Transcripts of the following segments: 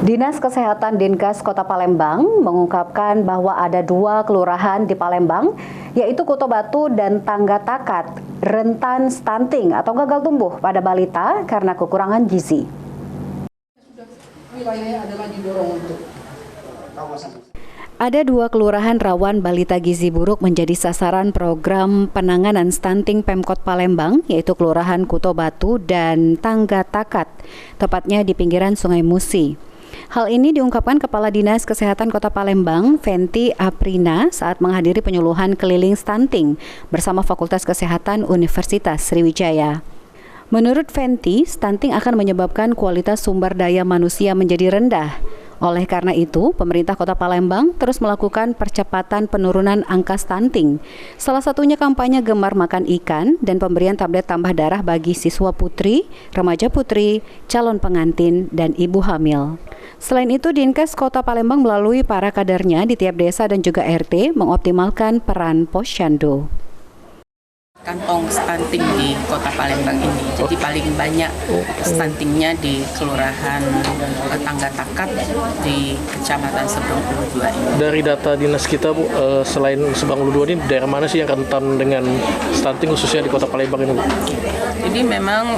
Dinas Kesehatan Dinkes Kota Palembang mengungkapkan bahwa ada 2 kelurahan di Palembang, yaitu Kuto Batu dan Tangga Takat, rentan stunting atau gagal tumbuh pada balita karena kekurangan gizi. Ada 2 kelurahan rawan balita gizi buruk menjadi sasaran program penanganan stunting Pemkot Palembang, yaitu Kelurahan Kuto Batu dan Tangga Takat, tepatnya di pinggiran Sungai Musi. Hal ini diungkapkan Kepala Dinas Kesehatan Kota Palembang, Fenty Aprina, saat menghadiri penyuluhan keliling stunting bersama Fakultas Kesehatan Universitas Sriwijaya. Menurut Fenty, stunting akan menyebabkan kualitas sumber daya manusia menjadi rendah. Oleh karena itu, pemerintah Kota Palembang terus melakukan percepatan penurunan angka stunting. Salah satunya kampanye Gemar Makan Ikan dan pemberian tablet tambah darah bagi siswa putri, remaja putri, calon pengantin, dan ibu hamil. Selain itu, Dinkes Kota Palembang melalui para kadernya di tiap desa dan juga RT mengoptimalkan peran posyandu. Kantong stunting di Kota Palembang ini, jadi paling banyak stuntingnya di Kelurahan Tangga Takat di Kecamatan Seberang Ulu 2 ini. Dari data dinas kita, Bu, selain Seberang Ulu 2 ini, daerah mana sih yang rentan dengan stunting khususnya di Kota Palembang ini, Bu? Jadi memang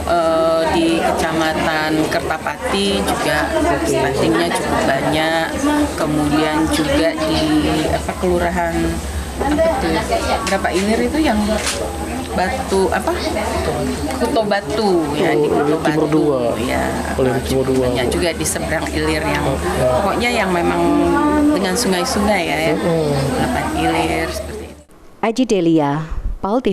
di Kecamatan Kertapati juga stuntingnya cukup banyak, kemudian juga di Kelurahan berapa Ilir itu yang Batu Kuto Batu ya, di Kuto Batu ya, banyak juga di seberang Ilir yang pokoknya yang memang dengan sungai-sungai ya, 8 Ilir seperti itu. Aji Delia, PAL TV.